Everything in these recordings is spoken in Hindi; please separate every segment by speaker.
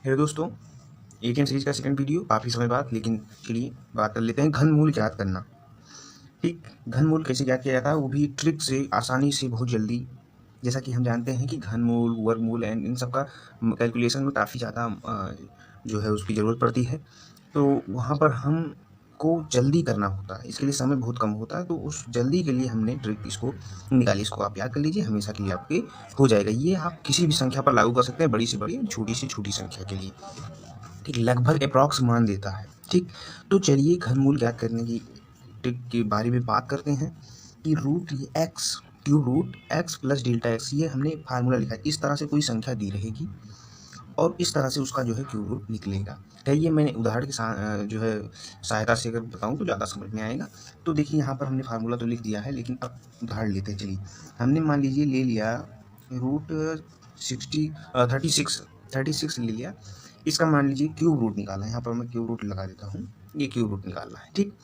Speaker 1: हेलो दोस्तों, एटीएम सीरीज का सेकंड वीडियो काफ़ी समय बाद, लेकिन चलिए बात कर लेते हैं घनमूल ज्ञात करना। ठीक, घनमूल कैसे ज्ञात किया जाता है, वो भी ट्रिक से, आसानी से, बहुत जल्दी। जैसा कि हम जानते हैं कि घनमूल, वर्गमूल एंड इन सब का कैलकुलेशन में काफ़ी ज़्यादा जो है उसकी ज़रूरत पड़ती है। तो वहाँ पर हम को जल्दी करना होता है, इसके लिए समय बहुत कम होता है। तो उस जल्दी के लिए हमने ट्रिक इसको निकाली। इसको आप याद कर लीजिए, हमेशा के लिए आपके हो जाएगा। ये आप किसी भी संख्या पर लागू कर सकते हैं, बड़ी से बड़ी, छोटी से छोटी संख्या के लिए। ठीक, लगभग अप्रॉक्स मान देता है। ठीक, तो चलिए घनमूल ज्ञात करने की ट्रिक के बारे में बात करते हैं कि root x, cube root x plus delta x, ये हमने फार्मूला लिखा है। इस तरह से कोई संख्या दी रहेगी और इस तरह से उसका जो है क्यूब रूट निकलेगा। कहिए मैंने उदाहरण के साथ जो है सहायता से अगर बताऊं तो ज़्यादा समझ में आएगा। तो देखिए यहाँ पर हमने फार्मूला तो लिख दिया है, लेकिन अब उदाहरण लेते हैं। चलिए, हमने मान लीजिए ले लिया रूट 36 ले लिया। इसका मान लीजिए क्यूब रूट निकालना है। यहाँ पर मैं क्यूब रूट लगा देता हूँ, ये क्यूब रूट निकालना है। ठीक,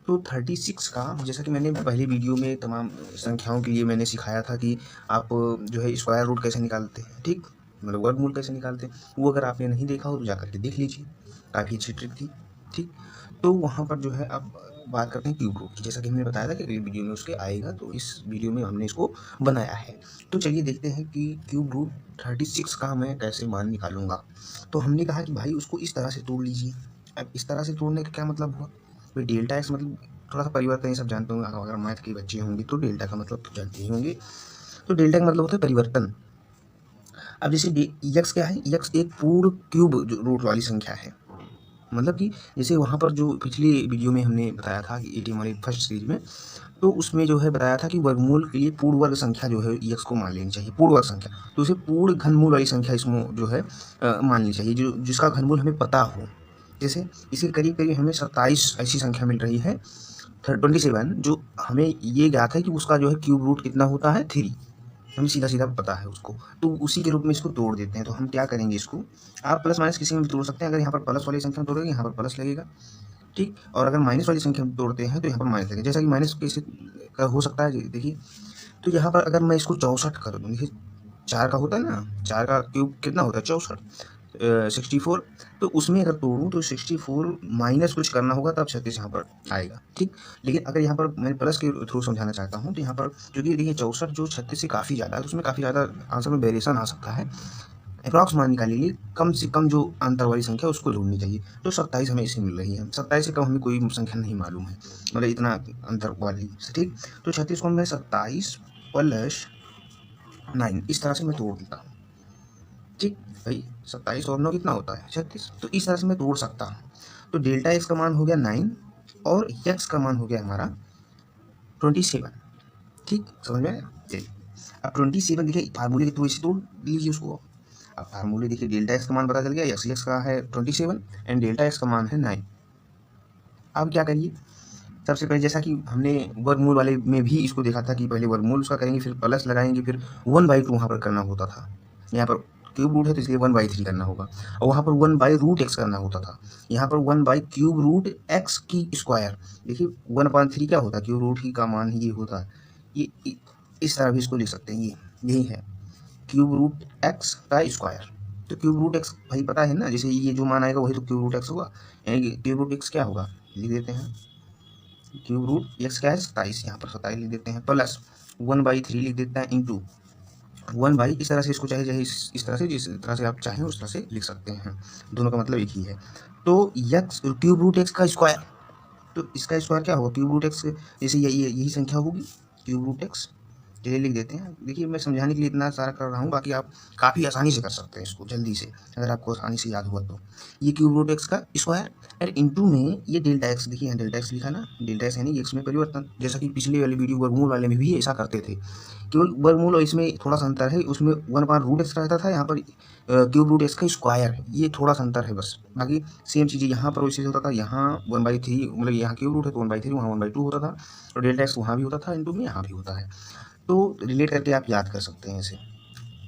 Speaker 1: तो 36 का, जैसा कि मैंने पहले वीडियो में तमाम संख्याओं के लिए मैंने सिखाया था कि आप जो है स्क्वायर रूट कैसे निकालते हैं। ठीक, मतलब वर्गमूल कैसे निकालते हैं, वो अगर आपने नहीं देखा हो तो जा करके देख लीजिए, काफ़ी अच्छी ट्रिक थी। ठीक, तो वहाँ पर जो है अब बात करते हैं क्यूब रूट की। जैसा कि हमने बताया था कि अगली वीडियो में उसके आएगा, तो इस वीडियो में हमने इसको बनाया है। तो चलिए देखते हैं कि क्यूब रूट 36 का मैं कैसे मान निकालूंगा। तो हमने कहा कि भाई उसको इस तरह से तोड़ लीजिए। अब इस तरह से तोड़ने का क्या मतलब हुआ, तो डेल्टा एक्स मतलब थोड़ा सा परिवर्तन, ये सब जानते होंगे। अगर मैथ के बच्चे होंगे तो डेल्टा का मतलब तो जानते ही होंगे। तो डेल्टा का मतलब होता है परिवर्तन। अब जैसे यक्स क्या है, यक्स एक पूर्ण क्यूब रूट वाली संख्या है। मतलब कि जैसे वहाँ पर जो पिछली वीडियो में हमने बताया था कि एटीएम वाली फर्स्ट सीरीज में, तो उसमें जो है बताया था कि वर्गमूल के लिए पूर्ण वर्ग संख्या जो है यक्स को मान लेनी चाहिए, पूर्ण वर्ग संख्या। तो उसे पूर्ण घनमूल वाली संख्या इसमें जो है मान लेनी चाहिए, जो जिसका घनमूल हमें पता हो। जैसे इसके करीब करीब हमें 27 ऐसी संख्या मिल रही है, 27, जो हमें ये ज्ञात है कि उसका जो है क्यूब रूट कितना होता है, 3। हमें सीधा सीधा पता है उसको, तो उसी के रूप में इसको तोड़ देते हैं। तो हम क्या करेंगे, इसको आप प्लस माइनस किसी में भी तोड़ सकते हैं। अगर यहाँ पर प्लस वाली संख्या में तोड़ेंगे, यहाँ पर प्लस लगेगा। ठीक, और अगर माइनस वाली संख्या में तोड़ते हैं तो यहाँ पर माइनस लगेगा। जैसा कि माइनस कैसे हो सकता है, देखिए। तो यहाँ पर अगर मैं इसको 64 कर दूँ, देखिए 4 का होता है ना, 4 का क्यूब कितना होता है, 64, 64। तो उसमें अगर तोड़ूँ तो 64 माइनस कुछ करना होगा, तब 36 यहाँ पर आएगा। ठीक, लेकिन अगर यहाँ पर मैं प्लस के थ्रू समझाना चाहता हूँ, तो यहाँ पर क्योंकि देखिए 64 जो 36 से काफ़ी ज़्यादा है, तो उसमें काफ़ी ज़्यादा आंसर में वेरिएशन आ सकता है। अप्रॉक्स मान निकालने के लिए कम से कम जो अंतर वाली संख्या उसको ढूंढनी चाहिए। तो 27 हमें इसे मिल रही है। 27 से कम हमें कोई संख्या नहीं मालूम है, मतलब इतना अंतर वाली। ठीक, तो 36 को मैं 27 प्लस 9 इस तरह से मैं तोड़ देता हूँ। ठीक भाई, 27 और 9 कितना होता है, 36। तो इस तरह से मैं तोड़ सकता हूँ। तो डेल्टा एक्स का मान हो गया 9 और एक्स का मान हो गया हमारा 27। ठीक, समझ में आया। चलिए, अब 27 देखिए फार्मूले के थ्रू इसे तोड़ लीजिए उसको। अब फार्मूले देखिए, डेल्टा एक्स का मान पता चल गया, एक्स का है 27 एंड डेल्टा एक्स का मान है 9। अब क्या करिए, सबसे पहले जैसा कि हमने वर्गमूल वाले में भी इसको देखा था कि पहले वर्गमूल उसका करेंगे, फिर प्लस लगाएंगे, फिर 1/2 वहाँ पर करना होता था। यहाँ पर क्यूब रूट है तो इसलिए 1/3 करना होगा, और वहाँ पर 1/√x करना होता था। यहाँ पर 1/√x की स्क्वायर। देखिए 1/3 क्या होता है, क्यूब रूट ही का मान ही ये होता है। ये इस तरह भी इसको लिख सकते हैं, ये यही है क्यूब रूट एक्स का स्क्वायर। तो क्यूब रूट एक्स भाई पता है ना, जैसे ये जो मान आएगा वही तो क्यूब रूट एक्स होगा। यानी कि क्यूब रूट एक्स क्या होगा, लिख देते हैं। क्यूब रूट एक्स क्या है, 27, यहाँ पर 27 लिख देते हैं, प्लस 1/3 लिख देते हैं, इंटू 1/, इस तरह से इसको चाहे चाहे इस तरह से, जिस तरह से आप चाहें उस तरह से लिख सकते हैं। दोनों का मतलब एक ही है। तो एक्स क्यूब रूट एक्स का स्क्वायर, तो इसका स्क्वायर क्या होगा, क्यूब रूट एक्स, जैसे यही संख्या होगी क्यूब रूट एक्स। चलिए लिख देते हैं। देखिए मैं समझाने के लिए इतना सारा कर रहा हूँ, बाकी आप काफ़ी आसानी से कर सकते हैं इसको, जल्दी से, अगर आपको आसानी से याद हुआ तो। ये क्यूब रूट एक्स का स्क्वायर और इंटू में ये डेल्टा एक्स। देखिए यहाँ डेल्टा एक्स लिखा ना, डेल्टा एक्स यानी एक्स में परिवर्तन। जैसा कि पिछले वाले वीडियो वर्गमूल वाले में भी ऐसा करते थे, केवल वर्गमूल और इसमें थोड़ा सा अंतर है। उसमें 1/√x रहता था, यहाँ पर क्यूब रूट एक्स का स्क्वायर, ये थोड़ा सा अंतर है बस। बाकी सेम चीज़ें यहाँ पर वैसे होता था, यहाँ 1/3, मतलब यहाँ क्यूब रूट है तो 1/3, वहाँ 1/2 होता था, और डेल्टा एक्स वहाँ भी होता था, इंटू में यहाँ भी होता है। तो रिलेट करके आप याद कर सकते हैं इसे।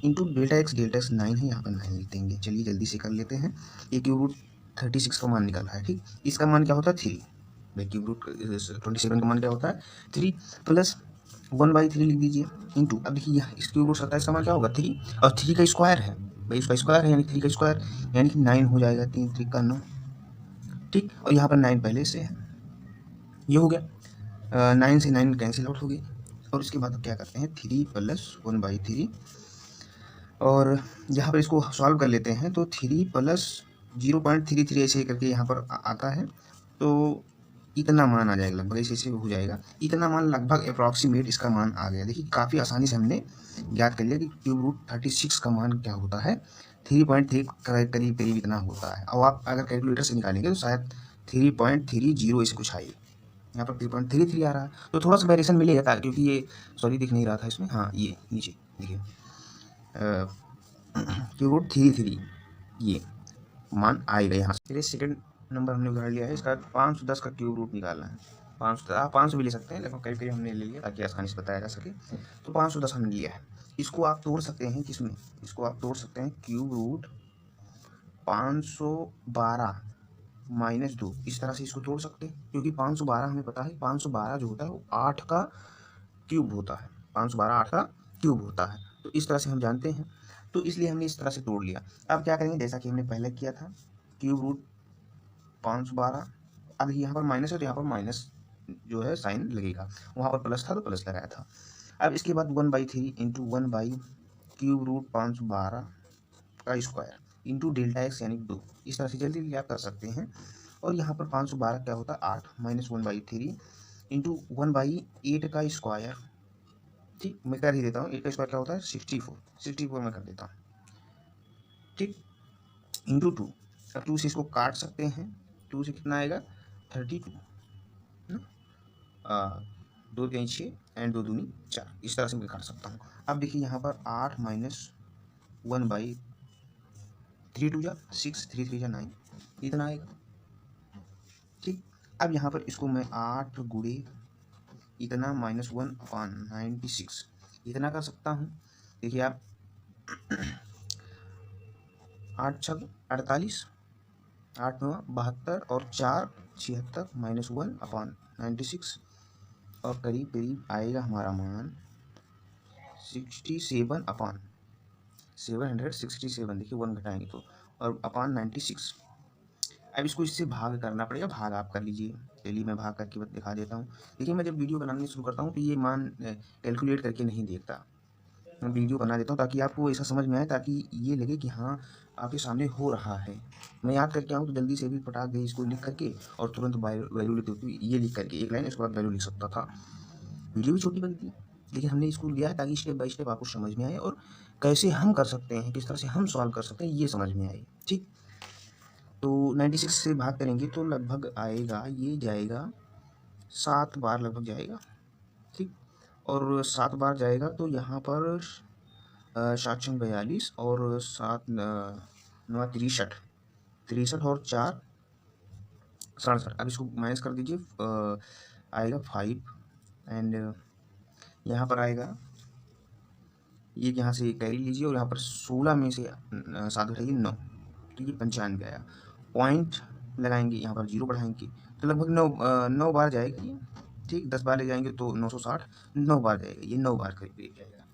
Speaker 1: इंटू डेल्टा एक्स 9 है, यहाँ पर 9 लिख देंगे। चलिए जल्दी से कर लेते हैं। ये क्यूब रूट 36 का मान निकाला है। ठीक, इसका मान क्या होता है, 3। भाई क्यूब रूट 27 का मान क्या होता है, 3, प्लस 1/3 लिख दीजिए, इंटू, अब देखिए यहाँ इस क्यूब रूट 27 का मान क्या होगा, 3, और 3 का स्क्वायर है भाई इसका स्क्वायर है यानी 3 का स्क्वायर यानी कि 9 हो जाएगा, 3 3 का 9, ठीक। और यहाँ पर 9 पहले से है, ये हो गया। 9 से 9 कैंसिल आउट हो गई। और उसके बाद क्या करते हैं 3 प्लस 1/3, और यहाँ पर इसको सॉल्व कर लेते हैं तो 3 प्लस 0.33 ऐसे करके यहाँ पर आता है, तो इतना मान आ जाएगा लगभग, ऐसे ऐसे हो जाएगा। इतना मान लगभग अप्रॉक्सीमेट इसका मान आ गया। देखिए काफ़ी आसानी से हमने ज्ञात कर लिया कि क्यूब रूट 36 का मान क्या होता है, 3.3 करीब करीब इतना होता है। और आप अगर कैलकुलेटर से निकालेंगे तो शायद 3.30 ऐसे कुछ आएगी, यहाँ पर 3.33 आ रहा है, तो थोड़ा सा वेरिएशन मिलेगा था, क्योंकि ये सॉरी दिख नहीं रहा था इसमें, हाँ ये नीचे देखिए क्यूब रूट 33 ये मान आएगा यहाँ से। फिर सेकंड नंबर हमने उधार लिया है, इसका 510 का क्यूब रूट निकालना है। 500, आप 500 भी ले सकते हैं, लेकिन करीब करीब हमने ले लिया ताकि आसानी से बताया जा सके। तो 510 हमने लिया है। इसको आप तोड़ सकते हैं किसमें, इसको आप तोड़ सकते हैं क्यूब रूट 512 माइनस 2, इस तरह से इसको तोड़ सकते हैं, क्योंकि 512 हमें पता है 512 जो होता है वो 8 का क्यूब होता है, 512 8 का क्यूब होता है, तो इस तरह से हम जानते हैं, तो इसलिए हमने इस तरह से तोड़ लिया। अब क्या करेंगे, जैसा कि हमने पहले किया था, क्यूब रूट 512, अब यहाँ पर माइनस है तो यहाँ पर माइनस जो है साइन लगेगा, वहाँ पर प्लस था तो प्लस लगाया था। अब इसके बाद 1/3 इंटू 1 क्यूब रूट 512 का स्क्वायर इंटू डेल्टा एक्स यानी 2, इस तरह से जल्दी जल्दी आप कर सकते हैं। और यहाँ पर 512 क्या होता है 8 माइनस 1/3 इंटू 1/8 का स्क्वायर, ठीक मैं कर ही देता हूँ, 8 का स्क्वायर क्या होता है 64 में कर देता हूँ, ठीक, इंटू 2। अब 2 से इसको काट सकते हैं, 2 से कितना आएगा 32, 2 3 6 एंड 2 दूनी 4, इस तरह से मैं काट सकता हूँ। अब देखिए यहाँ पर 8 माइनस 1/3 2 जा 6 3 3 जा 9, इतना आएगा, ठीक। अब यहाँ पर इसको मैं 8 गुणे इतना माइनस 1/96 इतना कर सकता हूँ। देखिए आप 8 छक 48, 8 9 72 और 4 76 माइनस 1/96, और करीब करीब आएगा हमारा मान 767, देखिए 1 घटाएंगे तो, और अपॉन 96। अब इसको इससे भाग करना पड़ेगा, भाग आप कर लीजिए, चलिए मैं भाग करके दिखा देता हूँ। देखिए मैं जब वीडियो बनाने शुरू करता हूँ तो ये मान कैलकुलेट करके नहीं देखता, मैं वीडियो बना देता हूँ ताकि आपको ऐसा समझ में आए, ताकि ये लगे कि हाँ आपके सामने हो रहा है। मैं याद करके आऊँ तो जल्दी से भी पटाख दे इसको लिख करके और तुरंत वैल्यू लिख देती, ये लिख करके एक लाइन उसके बाद वैल्यू लिख सकता था, वीडियो भी छोटी बनती, लेकिन हमने इसको लिया है ताकि स्टेप बाय स्टेप आपको समझ में आए और कैसे हम कर सकते हैं, किस तरह से हम सॉल्व कर सकते हैं ये समझ में आए, ठीक। तो 96 से भाग करेंगे तो लगभग आएगा, ये जाएगा 7 बार लगभग जाएगा, ठीक। और 7 बार जाएगा तो यहाँ पर 7 6 42 और 7 9 63 और 4 67। अब इसको माइनस कर दीजिए, आएगा 5 एंड यहाँ पर आएगा, ये यहाँ से कैरी लीजिए और यहाँ पर 16 में से 7 घटाइए 9, तो ये 95 आया। पॉइंट लगाएंगे यहाँ पर 0 बढ़ाएंगे तो लगभग 9 बार जाएगा ये, ठीक। 10 बार ले जाएंगे तो 960, 9 बार जाएगा ये, 9 बार करीब करीब जाएगा,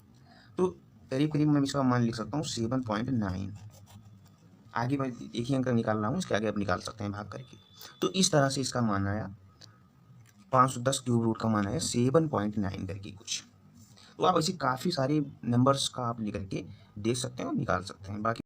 Speaker 1: तो करीब करीब मैं इसका मान लिख सकता हूँ 7.9। आगे मैं एक ही अंक निकाल रहा हूँ, इसके आगे आप निकाल सकते हैं भाग करके। तो इस तरह से इसका मान आया, 510 क्यूब रूट का मान आया 7.9 करके कुछ। तो आप ऐसे काफ़ी सारे नंबर्स का आप लेकर के देख सकते हैं और निकाल सकते हैं। बाकी